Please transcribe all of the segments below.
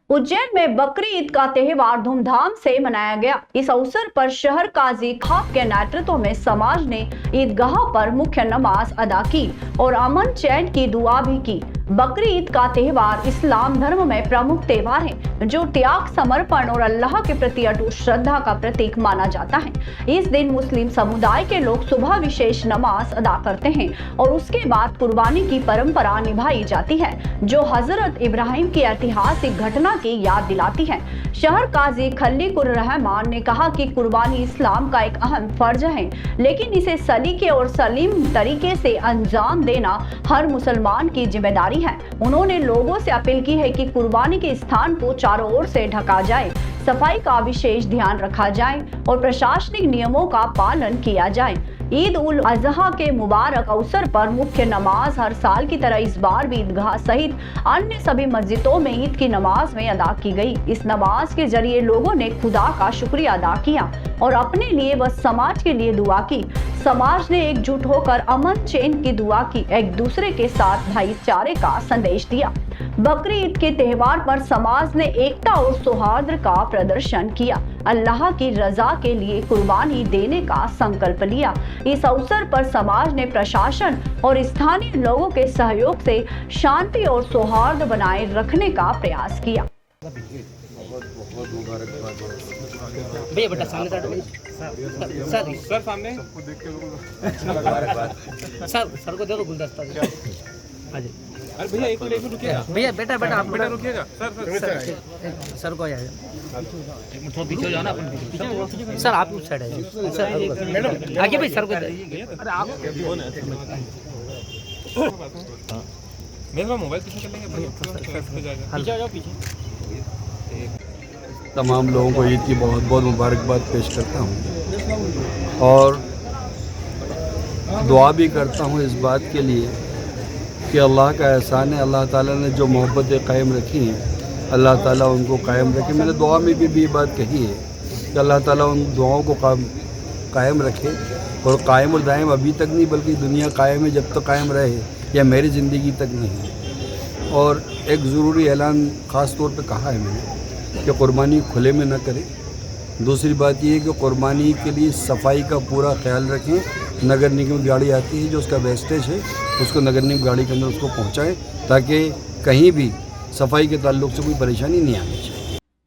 उज्जैन में बकरी ईद का त्योहार धूमधाम से मनाया गया। इस अवसर पर शहर काजी खाप के नेतृत्व में समाज ने ईदगाह पर मुख्य नमाज अदा की और अमन चैन की दुआ भी की। बकरी ईद का त्योहार इस्लाम धर्म में प्रमुख त्योहार है, जो त्याग, समर्पण और अल्लाह के प्रति अटूट श्रद्धा का प्रतीक माना जाता है। इस दिन मुस्लिम समुदाय के लोग सुबह विशेष नमाज अदा करते हैं और उसके बाद कुर्बानी की परंपरा निभाई जाती है, जो हजरत इब्राहिम की ऐतिहासिक घटना की याद दिलाती है। शहर काजी खलीकुर रहमान ने कहा कि कुर्बानी इस्लाम का एक अहम फर्ज है, लेकिन इसे सलीके और सलीम तरीके से अंजाम देना हर मुसलमान की जिम्मेदारी है। उन्होंने लोगों से अपील की है कि कुर्बानी के स्थान को चारों ओर से ढका जाए, सफाई का विशेष ध्यान रखा जाए और प्रशासनिक नियमों का पालन किया जाए। ईद उल अजहा के मुबारक अवसर पर मुख्य नमाज हर साल की तरह इस बार भी ईदगाह सहित अन्य सभी मस्जिदों में ईद की नमाज में अदा की गई। इस नमाज के जरिए लोगों ने खुदा का शुक्रिया अदा किया और अपने लिए व समाज के लिए दुआ की। समाज ने एकजुट होकर अमन चैन की दुआ की, एक दूसरे के साथ भाईचारे का संदेश दिया। बकरी ईद के त्योहार पर समाज ने एकता और सौहार्द का प्रदर्शन किया, अल्लाह की रजा के लिए कुर्बानी देने का संकल्प लिया। इस अवसर पर समाज ने प्रशासन और स्थानीय लोगों के सहयोग से शांति और सौहार्द बनाए रखने का प्रयास किया। बहुत मुबारकबाद भैया बेटा सामने सर सामने सबको देख के मुबारकबाद सर को दे दो गुलदस्ता। हाँ जी। अरे भैया एक मिनट रुकिएगा। भैया बेटा आप बेटा रुकिएगा। सर को आया थोड़ा पीछे हो जाओ ना अपन। सर आप उस साइड है सर, मैडम आगे भाई सर को। अरे आप मेरा मोबाइल पीछे कर लेंगे। पीछे जाओ पीछे। तमाम लोगों को ईद की बहुत बहुत मुबारकबाद पेश करता हूँ और दुआ भी करता हूँ इस बात के लिए कि अल्लाह का एहसान है, अल्लाह ताला ने जो मोहब्बतें कायम रखी हैं अल्लाह ताला उनको कायम रखे। मैंने दुआ में भी बात कही है कि अल्लाह ताला उन दुआओं को कायम रखे और कायम और दायम अभी तक नहीं बल्कि दुनिया कायम है जब तक कायम रहे, या मेरी ज़िंदगी तक नहीं। और एक ज़रूरी ऐलान ख़ास तौर पे कहा है मैंने कि कुर्बानी खुले में न करें। दूसरी बात ये है कि कुर्बानी के लिए सफाई का पूरा ख्याल रखें। नगर निगम गाड़ी आती है जो उसका वेस्टेज है उसको नगर निगम गाड़ी के अंदर उसको पहुंचाएं ताकि कहीं भी सफाई के ताल्लुक से कोई परेशानी नहीं आनी चाहिए।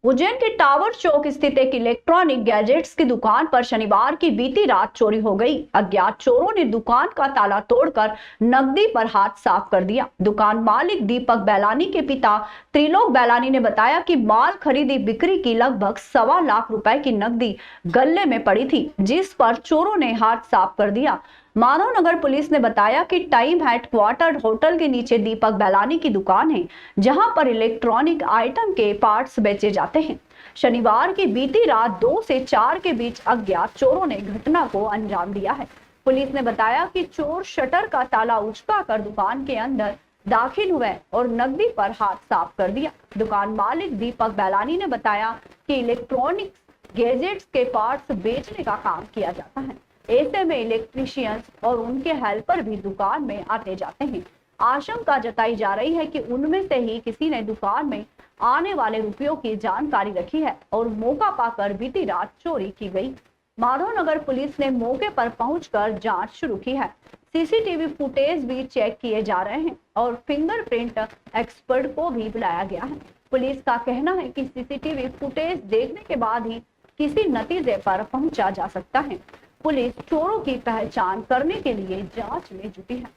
उज्जैन के टावर चौक स्थित एक इलेक्ट्रॉनिक गैजेट्स की दुकान पर शनिवार की बीती रात चोरी हो गई। अज्ञात चोरों ने दुकान का ताला तोड़कर नकदी पर हाथ साफ कर दिया। दुकान मालिक दीपक बैलानी के पिता त्रिलोक बैलानी ने बताया कि माल खरीदी बिक्री की लगभग 1.25 लाख रुपए की नकदी गल्ले में पड़ी थी, जिस पर चोरों ने हाथ साफ कर दिया। माधवनगर पुलिस ने बताया कि टाइम हेडक्वार्टर होटल के नीचे दीपक बैलानी की दुकान है, जहां पर इलेक्ट्रॉनिक आइटम के पार्ट्स बेचे जाते हैं। शनिवार की बीती रात 2 से 4 के बीच अज्ञात चोरों ने घटना को अंजाम दिया है। पुलिस ने बताया कि चोर शटर का ताला उचकाकर दुकान के अंदर दाखिल हुए और नकदी पर हाथ साफ कर दिया। दुकान मालिक दीपक बैलानी ने बताया कि इलेक्ट्रॉनिक गैजेट्स के पार्ट्स बेचने का काम किया जाता है। ऐसे में इलेक्ट्रीशियंस और उनके हेल्पर भी दुकान में आते जाते हैं। आशंका जताई जा रही है कि उनमें से ही किसी ने दुकान में आने वाले रुपयों की जानकारी रखी है और मौका पाकर बीती रात चोरी की गई। माधवनगर पुलिस ने मौके पर पहुंचकर जांच शुरू की है। सीसीटीवी फुटेज भी चेक किए जा रहे हैं और फिंगरप्रिंट एक्सपर्ट को भी बुलाया गया है। पुलिस का कहना है कि सीसीटीवी फुटेज देखने के बाद ही किसी नतीजे पर पहुंचा जा सकता है। पुलिस चोरों की पहचान करने के लिए जांच में जुटी है।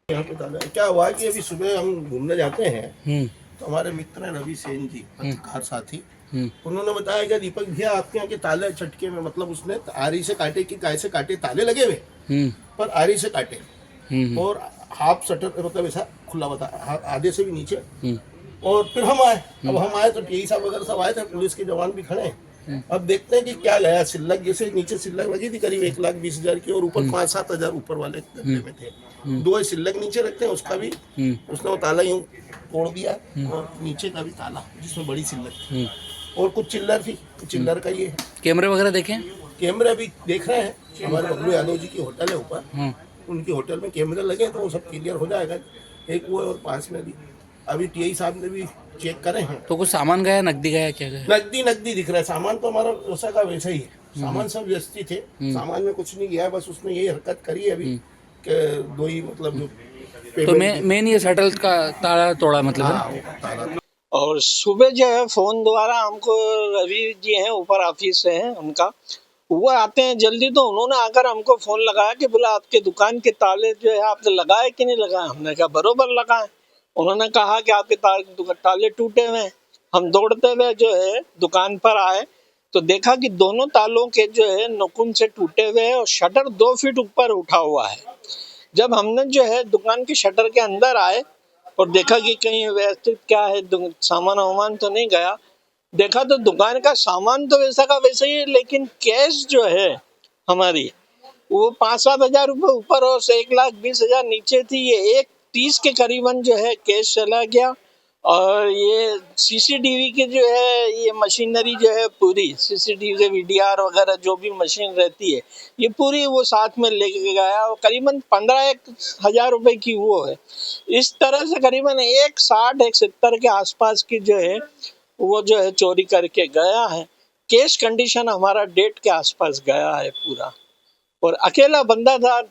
यहाँ पे दादा क्या हुआ है कि अभी सुबह हम घूमने जाते हैं तो हमारे मित्र हैं रवि सेन जी, पत्रकार साथी, उन्होंने बताया कि दीपक भैया आपके यहाँ के ताले चटके में, मतलब उसने आरी से काटे कि काय से काटे, ताले लगे हुए पर आरी से काटे और हाफ शटर मतलब ऐसा खुला बता आधे से भी नीचे। और फिर हम आए, अब हम आए तो टीआई साहब वगैरह सब आए थे, पुलिस के जवान भी खड़े हैं। अब देखते हैं कि क्या गया। सिल्लक जैसे नीचे सिल्लक लगी थी करीब 1,20,000 की और ऊपर 5-7 हजार ऊपर वाले डब्बे में थे। 2 सिल्लक नीचे रखते हैं, उसका भी उसने वो ताला यूं तोड़ दिया और नीचे का भी ताला जिसमें बड़ी सिल्लक थी और कुछ चिल्लर थी, चिल्लर का ये है। कैमरे वगैरह देखें? कैमरे भी देख रहे हैं, हमारे बबलू यादव जी की होटल है ऊपर, उनकी होटल में कैमरे लगे तो वो सब क्लियर हो जाएगा। एक वो और पास में भी अभी टीआई साहब ने भी चेक करे हैं। तो कुछ सामान गया, नकदी गया, क्या गया? नकदी दिख रहा है, सामान तो हमारा वैसा का वैसा ही है, सामान सब व्यवस्थित है, सामान में कुछ नहीं गया है, बस उसने यही हरकत करी है अभी कि दो ही मतलब जो तो मेन ये शटल का ताला तोड़ा मतलब है ना? हाँ, ताला और सुबह जो है फोन द्वारा हमको रवि जी हैं ऊपर ऑफिस से हैं उनका, वो आते हैं जल्दी, तो उन्होंने आकर हमको फोन लगाया कि बोला आपके दुकान के ताले जो है आपने लगाए कि नहीं लगाए। हमने कहा बरोबर लगाए। उन्होंने कहा कि आपके ताले टूटे हुए हैं। हम दौड़ते हुए जो है दुकान पर आए तो देखा कि दोनों तालों के जो है नकुन से टूटे हुए हैं और शटर 2 फीट ऊपर उठा हुआ है। जब हमने जो है दुकान के शटर के अंदर आए और देखा कि कहीं व्यवस्थित क्या है, सामान वामान तो नहीं गया, देखा तो दुकान का सामान तो वैसा का वैसा ही है, लेकिन कैश जो है हमारी वो 5-7 हजार रुपये ऊपर और 1,20,000 नीचे थी। ये 1,30 के करीबन जो है कैश चला गया। और ये सीसीटीवी के जो है ये मशीनरी जो है पूरी सीसीटीवी के वीडीआर वगैरह जो भी मशीन रहती है ये पूरी वो साथ में लेके गया और करीबन 15,000 रुपए की वो है। इस तरह से करीबन 1,60-1,70 के आसपास की जो है वो जो है चोरी करके गया है। केस कंडीशन हमारा डेट के आसपास गया है पूरा, और अकेला बंदा था।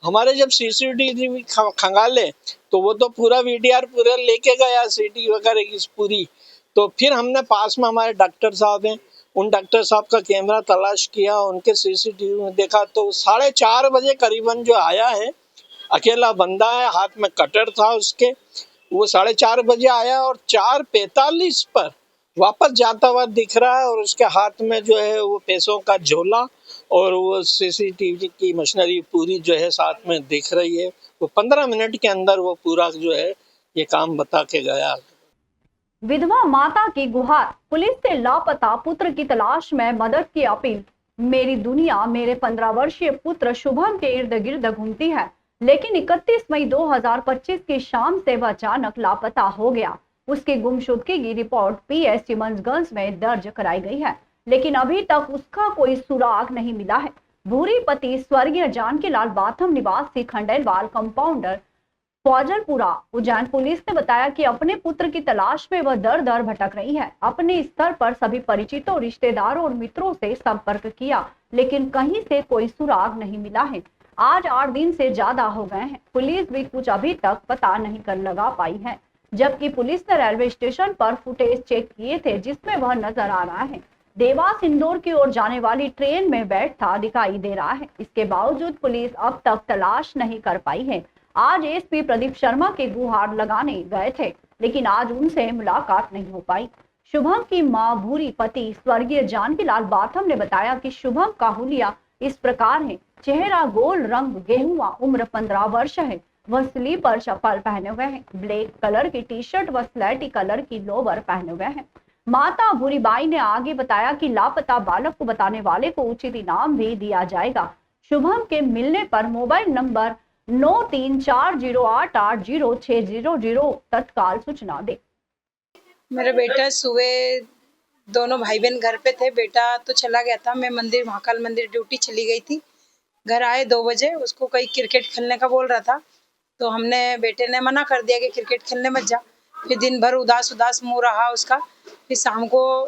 हमारे जब सीसीटीवी खंगाले तो वो तो पूरा वीडीआर पूरा लेके गया, सीटी वगैरह की पूरी। तो फिर हमने पास में हमारे डॉक्टर साहब हैं, उन डॉक्टर साहब का कैमरा तलाश किया, उनके सीसीटीवी में देखा तो 4:30 बजे करीबन जो आया है, अकेला बंदा है, हाथ में कटर था उसके, वो 4:30 बजे आया और 4:45 पर वापस जाता हुआ दिख रहा है और उसके हाथ में जो है वो पैसों का झोला और वो सीसीटीवी की मशीनरी पूरी जो है साथ में दिख रही है। वो 15 मिनट के अंदर वो पूरा जो है ये काम बता के गया। विधवा माता की गुहार, पुलिस से लापता पुत्र की तलाश में मदद की अपील। मेरी दुनिया मेरे 15 वर्षीय पुत्र शुभम के इर्द गिर्द घूमती है, लेकिन 31 मई 2025 की शाम से वह अचानक लापता हो गया। उसकी गुमशुदगी की रिपोर्ट PS चिमनगंज में दर्ज कराई गई है, लेकिन अभी तक उसका कोई सुराग नहीं मिला है। भूरी पति स्वर्गीय जानकीलाल बाथम निवासी खंडेलवाल कंपाउंडर फौजलपुरा उज्जैन पुलिस ने बताया कि अपने पुत्र की तलाश में वह दर दर भटक रही है। अपने स्तर पर सभी परिचितों, रिश्तेदारों और मित्रों से संपर्क किया, लेकिन कहीं से कोई सुराग नहीं मिला है। आज 8 दिन से ज्यादा हो गए हैं, पुलिस भी कुछ अभी तक पता नहीं कर लगा पाई है। जबकि पुलिस ने रेलवे स्टेशन पर फुटेज चेक किए थे, जिसमें वह नजर आ रहा है देवास इंदौर की ओर जाने वाली ट्रेन में बैठता दिखाई दे रहा है। इसके बावजूद पुलिस अब तक तलाश नहीं कर पाई है। आज SP प्रदीप शर्मा के गुहार लगाने गए थे, लेकिन आज उनसे मुलाकात नहीं हो पाई। शुभम की मां भूरी पति स्वर्गीय जानकीलाल बाथम ने बताया कि शुभम का हुलिया इस प्रकार है। चेहरा गोल, रंग गेहुआ, उम्र 15 वर्ष है। वह स्लीपर चप्पल पहने हुए हैं, ब्लैक कलर की टी-शर्ट व स्लेटी कलर की लोवर पहने हुए हैं। माता भूरीबाई ने आगे बताया कि लापता बालक को बताने वाले को उचित इनाम भी दिया जाएगा। शुभम के मिलने पर मोबाइल नंबर 9340880600 तत्काल सूचना दे। मेरा बेटा सुबह दोनों भाई बहन घर पे थे, बेटा तो चला गया था, मैं मंदिर महाकाल मंदिर ड्यूटी चली गई थी। घर आए 2 बजे, उसको कहीं क्रिकेट खेलने का बोल रहा था, तो हमने बेटे ने मना कर दिया कि क्रिकेट खेलने मत जा। फिर दिन भर उदास मुँह रहा उसका। फिर शाम को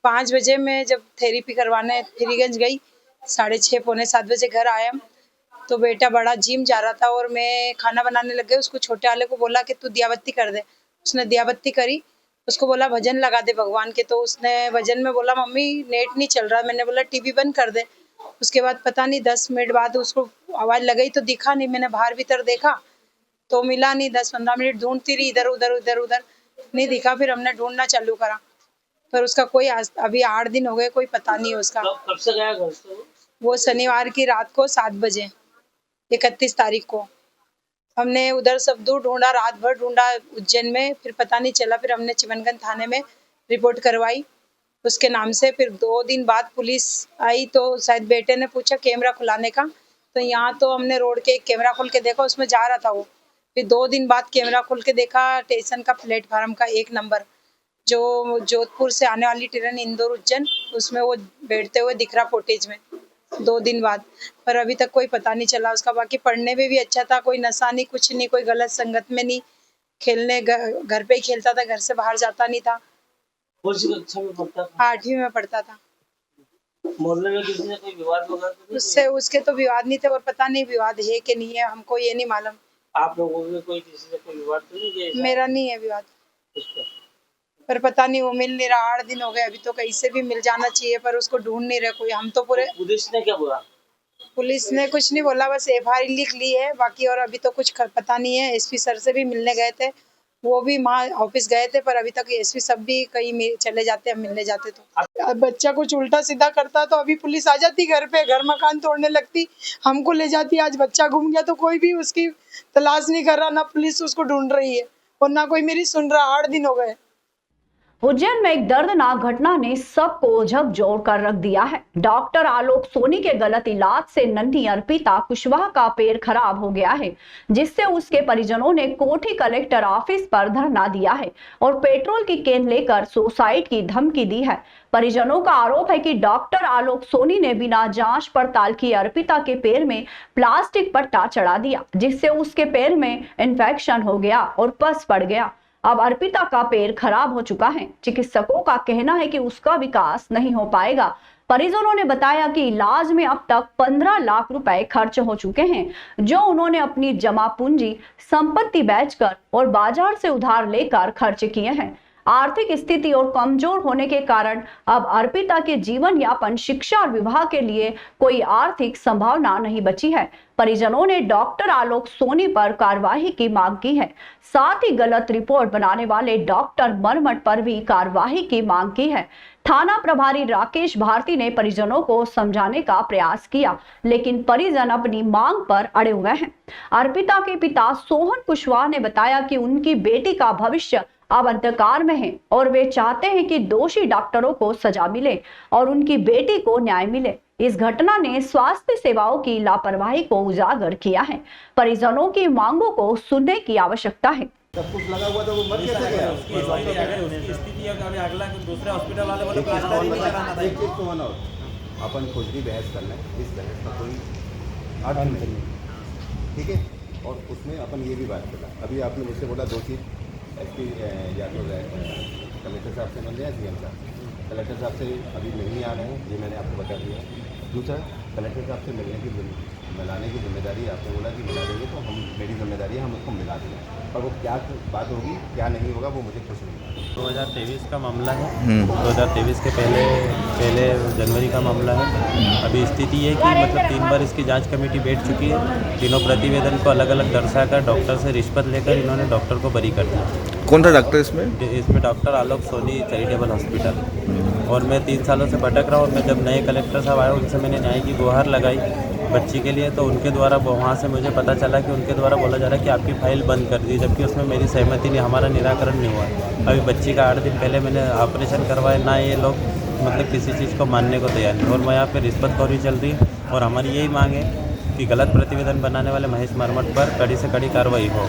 5 बजे मैं जब थेरेपी करवाने फ्रीगंज गई, 6:30 पौने 7 बजे घर आया तो बेटा बड़ा जिम जा रहा था और मैं खाना बनाने लग गई। उसको छोटे वाले को बोला कि तू दियाबत्ती कर दे, उसने दियाबत्ती करी। उसको बोला भजन लगा दे भगवान के, तो उसने भजन में बोला मम्मी नेट नहीं चल रहा। मैंने बोला टीवी बंद कर दे। उसके बाद पता नहीं 10 मिनट बाद उसको आवाज़ लगाई तो दिखा नहीं। मैंने बाहर भीतर देखा तो मिला नहीं। 10-15 मिनट ढूंढती रही, इधर उधर नहीं दिखा। फिर हमने ढूंढना चालू करा, पर उसका कोई अभी 8 दिन हो गए, कोई पता नहीं है उसका। कब से गया घर से? वो शनिवार की रात को 7 बजे 31 तारीख को। हमने उधर सब दूर ढूंढा, रात भर ढूंढा उज्जैन में, फिर पता नहीं चला। फिर हमने चिमनगंज थाने में रिपोर्ट करवाई उसके नाम से। फिर 2 दिन बाद पुलिस आई तो शायद बेटे ने पूछा कैमरा खुलाने का, तो यहाँ तो हमने रोड के एक कैमरा खोल के देखा, उसमें जा रहा था वो। फिर 2 दिन बाद कैमरा खोल के देखा स्टेशन का प्लेटफार्म का 1 नंबर, जो जोधपुर से आने वाली ट्रेन इंदौर उज्जैन, उसमें वो बैठते हुए दिख रहा फुटेज में 2 दिन बाद। पर अभी तक कोई पता नहीं चला उसका। बाकी पढ़ने में भी अच्छा था, कोई नशा नहीं, कुछ नहीं, कोई गलत संगत में नहीं, खेलने घर पे ही खेलता था, घर से बाहर जाता नहीं था। कौन सी कक्षा में पढ़ता था? 8वीं में पढ़ता था। मोहल्ले में किसी ने कोई विवाद वगैरह तो नहीं उससे उसके तो विवाद नहीं थे, और पता नहीं विवाद है कि नहीं है, हमको ये नहीं मालूम। आप लोगों में कोई किसी से कोई विवाद तो नहीं किया? मेरा नहीं है विवाद, उसका पर पता नहीं वो मिल नहीं रहा। 8 दिन हो गए, अभी तो कहीं से भी मिल जाना चाहिए, पर उसको ढूंढ नहीं रहे कोई। हम तो पूरे, पुलिस ने क्या बोला? पुलिस ने कुछ नहीं बोला, बस FIR लिख ली है बाकी, और अभी तो कुछ पता नहीं है। SP सर से भी मिलने गए थे, वो भी वहाँ ऑफिस गए थे, पर अभी तक SP सब भी कहीं चले जाते, हम मिलने जाते तो बच्चा कुछ उल्टा सीधा करता तो अभी पुलिस आ जाती घर पे, घर मकान तोड़ने लगती, हमको ले जाती। आज बच्चा घूम गया तो कोई भी उसकी तलाश नहीं कर रहा, ना पुलिस उसको ढूंढ रही है और ना कोई मेरी सुन रहा। 8 दिन हो गए। उज्जैन में एक दर्दनाक घटना ने सबको झकझोर कर रख दिया है। डॉक्टर आलोक सोनी के गलत इलाज से नन्ही अर्पिता कुशवाहा का पैर खराब हो गया है, जिससे उसके परिजनों ने कोठी कलेक्टर ऑफिस पर धरना दिया है और पेट्रोल की कैन लेकर सुसाइड की धमकी दी है। परिजनों का आरोप है कि डॉक्टर आलोक सोनी ने बिना जांच पड़ताल की अर्पिता के पैर में प्लास्टिक पट्टा चढ़ा दिया, जिससे उसके पैर में इन्फेक्शन हो गया और पस पड़ गया। अब अर्पिता का पैर खराब हो चुका है। चिकित्सकों का कहना है कि उसका विकास नहीं हो पाएगा। परिजनों ने बताया कि इलाज में अब तक 15 लाख रुपए खर्च हो चुके हैं, जो उन्होंने अपनी जमा पूंजी, संपत्ति बेचकर और बाजार से उधार लेकर खर्च किए हैं। आर्थिक स्थिति और कमजोर होने के कारण अब अर्पिता के जीवन यापन, शिक्षा और विवाह के लिए कोई आर्थिक संभावना नहीं बची है। परिजनों ने डॉक्टर आलोक सोनी पर कार्रवाई की मांग की है। साथ ही गलत रिपोर्ट बनाने वाले डॉक्टर मरमट पर भी कार्रवाई की मांग की है। थाना प्रभारी राकेश भारती ने परिजनों को समझाने का प्रयास किया, लेकिन परिजन अपनी मांग पर अड़े हुए हैं। अर्पिता के पिता सोहन कुशवाहा ने बताया कि उनकी बेटी का भविष्य अब अंधकार में है और वे चाहते हैं कि दोषी डॉक्टरों को सजा मिले और उनकी बेटी को न्याय मिले। इस घटना ने स्वास्थ्य सेवाओं की लापरवाही को उजागर किया है। परिजनों की मांगों को सुनने की आवश्यकता है। सब कुछ लगा हुआ था, वो मर कैसे गया? स्थिति है कि अगला दूसरे हॉस्पिटल वाले बोले प्लास्टर ही नहीं कराना था। एक चीज तो होना होता, अपन कुछ भी बहस करना है, इस बहस का कोई अर्थ नहीं, ठीक है। और उसमें अपन ये भी बात करा, अभी आपने मुझसे बोला 2 चीज़, SP या तो कलेक्टर साहब से मिल रहे हैं, CM साहब। कलेक्टर साहब से अभी नहीं आ रहे हैं, ये मैंने आपको बता दिया। दूसरा, कलेक्टर साहब से मिलाने की जिम्मेदारी आपने बोला कि मिला देंगे, तो मेरी जिम्मेदारी है, हम उसको मिला देंगे। पर वो क्या बात होगी, क्या नहीं होगा, वो मुझे कुछ नहीं पता। 2023 का मामला है। 2023 के पहले जनवरी का मामला है। अभी स्थिति है कि मतलब 3 बार इसकी जांच कमेटी बैठ चुकी है। तीनों प्रतिवेदन को अलग अलग दर्शाकर डॉक्टर से रिश्वत लेकर इन्होंने डॉक्टर को बरी कर दिया। कौन था डॉक्टर इसमें? इसमें डॉक्टर आलोक सोनी चैरिटेबल हॉस्पिटल। और मैं 3 सालों से भटक रहा हूँ। और मैं जब नए कलेक्टर साहब आए, उनसे मैंने न्याय की गुहार लगाई बच्ची के लिए, तो उनके द्वारा वहाँ से मुझे पता चला कि उनके द्वारा बोला जा रहा है कि आपकी फाइल बंद कर दी, जबकि उसमें मेरी सहमति नहीं, हमारा निराकरण नहीं हुआ। अभी बच्ची का 8 दिन पहले मैंने ऑपरेशन करवाया, ना ये लोग मतलब किसी चीज़ को मानने को तैयार नहीं। और मैं यहाँ पर रिश्वतखोरी चल रही है और हमारी यही मांग है कि गलत प्रतिवेदन बनाने वाले महेश मरमट पर कड़ी से कड़ी कार्रवाई हो।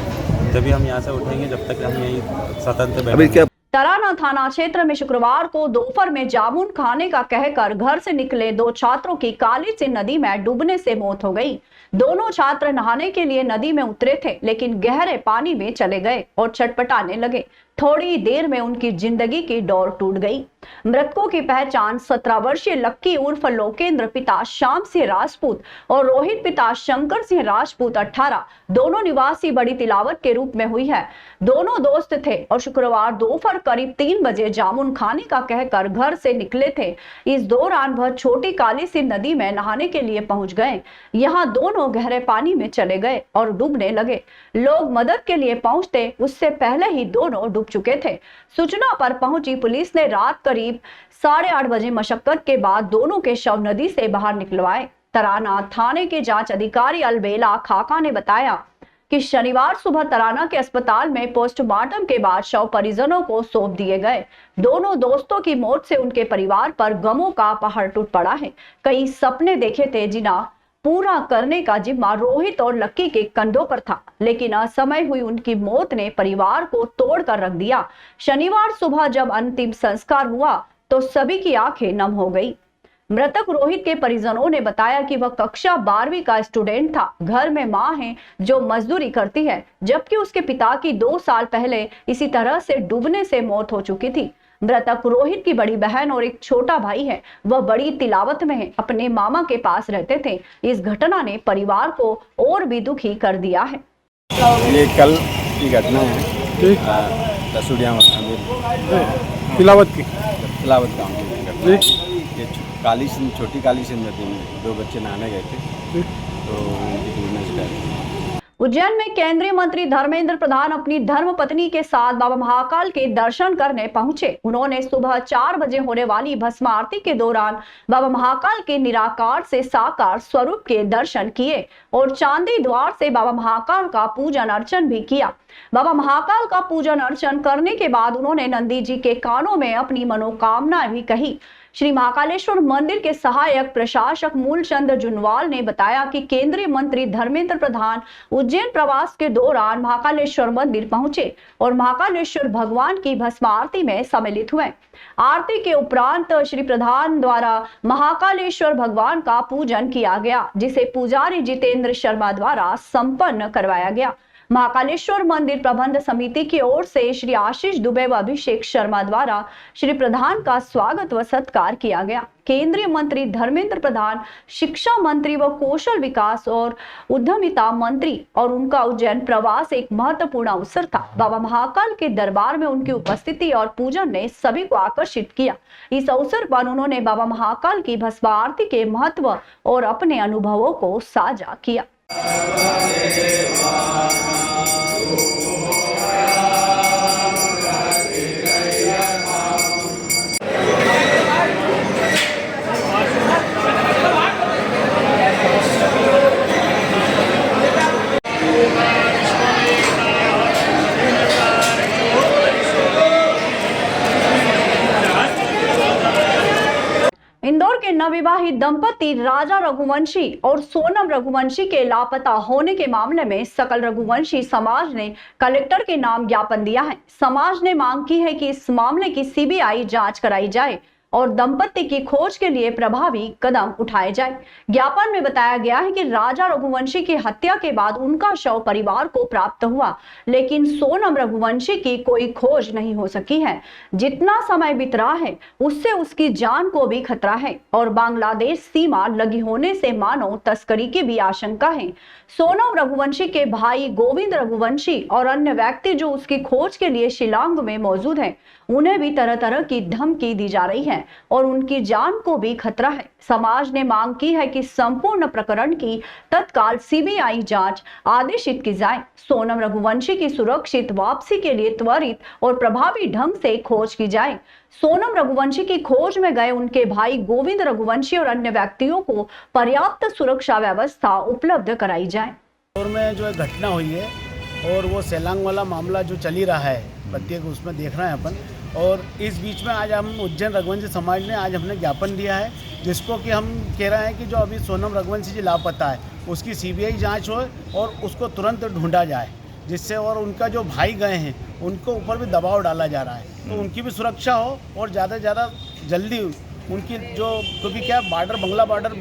जब हम यहाँ से उठेंगे, जब तक हम यही स्वतंत्र बैठेंगे। तराना थाना क्षेत्र में शुक्रवार को दोपहर में जामुन खाने का कहकर घर से निकले 2 छात्रों की काली सी नदी में डूबने से मौत हो गई। दोनों छात्र नहाने के लिए नदी में उतरे थे, लेकिन गहरे पानी में चले गए और छटपटाने लगे। थोड़ी देर में उनकी जिंदगी की डोर टूट गई। मृतकों की पहचान 17 वर्षीय लक्की उर्फ लोकेंद्र पिता श्याम सिंह राजपूत और रोहित पिता शंकर सिंह राजपूत 18 दोनों निवासी बड़ी तिलावत के रूप में हुई है। दोनों दोस्त थे और शुक्रवार दोपहर करीब 3 बजे जामुन खाने का कहकर घर से निकले थे। इस दौरान वह छोटी काली सी नदी में नहाने के लिए पहुंच गए। यहाँ दोनों गहरे पानी में चले गए और डूबने लगे। लोग मदद के लिए पहुंचते उससे पहले ही दोनों डूब चुके थे। सूचना पर पहुंची पुलिस ने रात करीब 8:30 बजे मशक्कत के बाद दोनों के शव नदी से बाहर निकलवाए। तराना थाने के जांच अधिकारी अलबेला खाका ने बताया कि शनिवार सुबह तराना के अस्पताल में पोस्टमार्टम के बाद शव परिजनों को सौंप दिए गए। दोनों दोस्तों की मौत से उनके परिवार पर गमों का पहाड़ टूट पड़ा है। कई सपने देखे थे जिन्हें पूरा करने का जिम्मा रोहित और लक्की के कंधों पर था, लेकिन असमय हुई उनकी मौत ने परिवार को तोड़कर रख दिया। शनिवार सुबह जब अंतिम संस्कार हुआ तो सभी की आंखें नम हो गई। मृतक रोहित के परिजनों ने बताया कि वह कक्षा 12वीं का स्टूडेंट था। घर में मां है जो मजदूरी करती है, जबकि उसके पिता की 2 साल पहले इसी तरह से डूबने से मौत हो चुकी थी। मृतक रोहित की बड़ी बहन और एक छोटा भाई है। वह बड़ी तिलावत में है, अपने मामा के पास रहते थे। इस घटना ने परिवार को और भी दुखी कर दिया है। ये कल की घटना है दसूड़िया तिलावत गाँव की। ये काली सिंध, छोटी काली सिंध नदी में 2 बच्चे नहाने गए थे तो उनकी डूबने से डेथ। उज्जैन में केंद्रीय मंत्री धर्मेंद्र प्रधान अपनी धर्मपत्नी के साथ बाबा महाकाल के दर्शन करने पहुंचे। उन्होंने सुबह 4 बजे होने वाली भस्म आरती के दौरान बाबा महाकाल के निराकार से साकार स्वरूप के दर्शन किए और चांदी द्वार से बाबा महाकाल का पूजन अर्चन भी किया। बाबा महाकाल का पूजन अर्चन करने के बाद उन्होंने नंदी जी के कानों में अपनी मनोकामना भी कही। श्री महाकालेश्वर मंदिर के सहायक प्रशासक मूलचंद जुनवाल ने बताया कि केंद्रीय मंत्री धर्मेंद्र प्रधान उज्जैन प्रवास के दौरान महाकालेश्वर मंदिर पहुंचे और महाकालेश्वर भगवान की भस्म आरती में सम्मिलित हुए। आरती के उपरांत श्री प्रधान द्वारा महाकालेश्वर भगवान का पूजन किया गया, जिसे पुजारी जितेंद्र शर्मा द्वारा संपन्न करवाया गया। महाकालेश्वर मंदिर प्रबंध समिति की ओर से श्री आशीष दुबे व अभिषेक शर्मा द्वारा श्री प्रधान का स्वागत व सत्कार किया गया। केंद्रीय मंत्री धर्मेंद्र प्रधान, शिक्षा मंत्री व कौशल विकास और उद्यमिता मंत्री और उनका उज्जैन प्रवास एक महत्वपूर्ण अवसर था। बाबा महाकाल के दरबार में उनकी उपस्थिति और पूजन ने सभी को आकर्षित किया। इस अवसर पर उन्होंने बाबा महाकाल की भस्म आरती के महत्व और अपने अनुभवों को साझा किया। इंदौर के नवविवाहित दंपति राजा रघुवंशी और सोनम रघुवंशी के लापता होने के मामले में सकल रघुवंशी समाज ने कलेक्टर के नाम ज्ञापन दिया है। समाज ने मांग की है कि इस मामले की सीबीआई जांच कराई जाए और दंपति की खोज के लिए प्रभावी कदम उठाए जाए। ज्ञापन में बताया गया है कि राजा रघुवंशी की हत्या के बाद उनका शव परिवार को प्राप्त हुआ, लेकिन सोनम रघुवंशी की कोई खोज नहीं हो सकी है। जितना समय बीत रहा है उससे उसकी जान को भी खतरा है और बांग्लादेश सीमा लगी होने से मानव तस्करी की भी आशंका है। सोनम रघुवंशी के भाई गोविंद रघुवंशी और अन्य व्यक्ति जो उसकी खोज के लिए शिलांग में मौजूद हैं, उन्हें भी तरह तरह की धमकी दी जा रही है और उनकी जान को भी खतरा है। समाज ने मांग की है कि संपूर्ण प्रकरण की तत्काल सीबीआई जांच आदेशित की जाए। सोनम रघुवंशी की सुरक्षित वापसी के लिए त्वरित और प्रभावी ढंग से खोज की जाए। सोनम रघुवंशी की खोज में गए उनके भाई गोविंद रघुवंशी और अन्य व्यक्तियों को पर्याप्त सुरक्षा व्यवस्था उपलब्ध कराई जाए। और में जो घटना हुई है और वो सेलांग वाला मामला जो चल ही रहा है, प्रत्येक उसमें देख रहे हैं अपन। और इस बीच में आज हम उज्जैन रघुवंशी समाज ने आज हमने ज्ञापन दिया है, जिसको कि हम कह रहे हैं कि जो अभी सोनम रघुवंशी जी लापता है उसकी सीबीआई जांच हो और उसको तुरंत ढूंढा जाए, जिससे और उनका जो भाई गए हैं उनको ऊपर भी दबाव डाला जा रहा है तो उनकी भी सुरक्षा हो और ज़्यादा से ज़्यादा जल्दी उनकी जो, क्योंकि क्या बॉर्डर बंगला बॉर्डर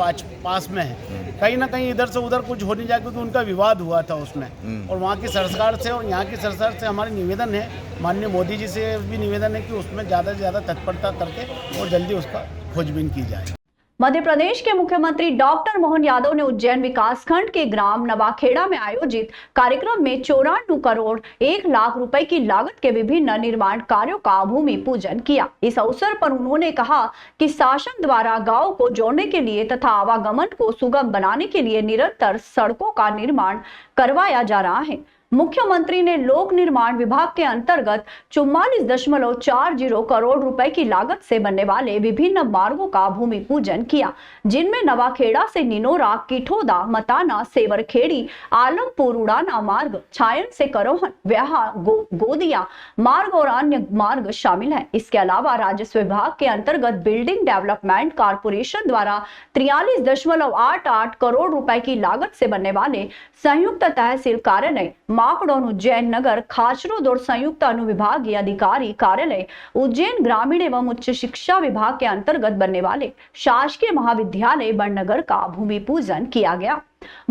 पास में है, कहीं ना कहीं इधर से उधर कुछ हो नहीं जाए, क्योंकि उनका विवाद हुआ था उसमें। और वहाँ की सरकार से और यहाँ की सरकार से हमारी निवेदन है, माननीय मोदी जी से भी निवेदन है कि उसमें ज़्यादा से ज़्यादा तत्परता करके और जल्दी उसका खोजबीन की जाए। मध्य प्रदेश के मुख्यमंत्री डॉक्टर मोहन यादव ने उज्जैन विकासखंड के ग्राम नवाखेड़ा में आयोजित कार्यक्रम में 94 करोड़ 1 लाख रुपए की लागत के विभिन्न निर्माण कार्यों का भूमि पूजन किया। इस अवसर पर उन्होंने कहा कि शासन द्वारा गांव को जोड़ने के लिए तथा आवागमन को सुगम बनाने के लिए निरंतर सड़कों का निर्माण करवाया जा रहा है। मुख्यमंत्री ने लोक निर्माण विभाग के अंतर्गत 44.40 करोड़ रुपए की लागत से बनने वाले विभिन्न मार्गों का भूमि पूजन किया, जिनमें नवाखेड़ा से निनोरा, किठोदा, मताना, सेवरखेड़ी, आलमपुर उड़ाना मार्ग, छायन से करोहन, व्याहा, गोदिया मार्ग और अन्य मार्ग शामिल है। इसके अलावा राजस्व विभाग के अंतर्गत बिल्डिंग डेवलपमेंट कारपोरेशन द्वारा 43.88 करोड़ रुपए की लागत से बनने वाले संयुक्त तहसील कार्यालय माकड़ौन उज्जैन नगर खाचरोद और संयुक्त अनुविभागीय अधिकारी कार्यालय उज्जैन ग्रामीण एवं उच्च शिक्षा विभाग के अंतर्गत बनने वाले शासकीय महाविद्यालय बड़नगर का भूमि पूजन किया गया।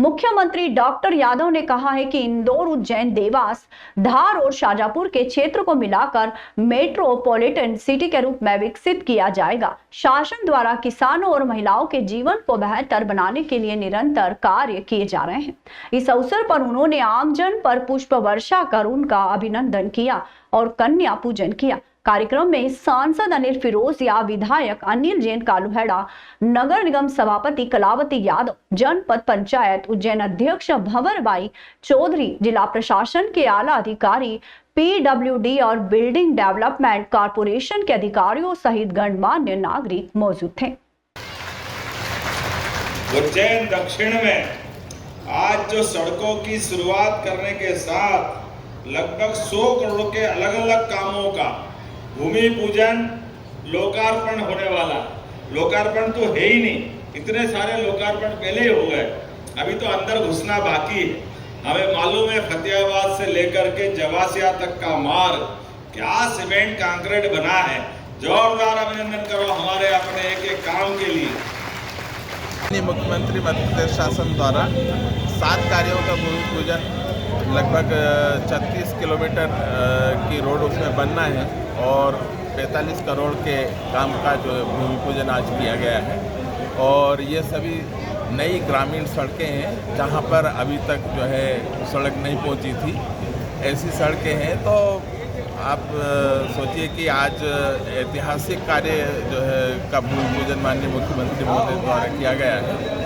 मुख्यमंत्री डॉक्टर यादव ने कहा है कि इंदौर, उज्जैन, देवास, धार और शाजापुर के क्षेत्र को मिलाकर मेट्रोपॉलिटन सिटी के रूप में विकसित किया जाएगा। शासन द्वारा किसानों और महिलाओं के जीवन को बेहतर बनाने के लिए निरंतर कार्य किए जा रहे हैं। इस अवसर पर उन्होंने आमजन पर पुष्प वर्षा कर उनका अभिनंदन किया और कन्या पूजन किया। कार्यक्रम में सांसद अनिल फिरोजिया, विधायक अनिल जैन कालूहेड़ा, नगर निगम सभापति कलावती यादव, जनपद पंचायत उज्जैन अध्यक्ष भंवरबाई चौधरी, जिला प्रशासन के आला अधिकारी, PWD और बिल्डिंग डेवलपमेंट कॉरपोरेशन के अधिकारियों सहित गणमान्य नागरिक मौजूद थे। उज्जैन दक्षिण में आज जो सड़कों की शुरुआत करने के साथ लगभग 100 करोड़ के अलग अलग कामों का भूमि पूजन, लोकार्पण होने वाला। लोकार्पण तो है ही नहीं, इतने सारे लोकार्पण पहले ही हो गए, अभी तो अंदर घुसना बाकी है। हमें मालूम है फतेहाबाद से लेकर के जवासिया तक का मार्ग क्या सीमेंट कंक्रीट बना है। जोरदार अभिनंदन करो हमारे अपने एक एक काम के लिए। मुख्यमंत्री मध्य प्रदेश शासन द्वारा 7 कार्यों का भूमि पूजन, लगभग 36 किलोमीटर की रोड उसमें बनना है और 45 करोड़ के काम का जो भूमि पूजन आज किया गया है। और ये सभी नई ग्रामीण सड़कें हैं जहाँ पर अभी तक जो है सड़क नहीं पहुँची थी, ऐसी सड़कें हैं। तो आप सोचिए कि आज ऐतिहासिक कार्य जो है का भूमि पूजन माननीय मुख्यमंत्री महोदय द्वारा किया गया है।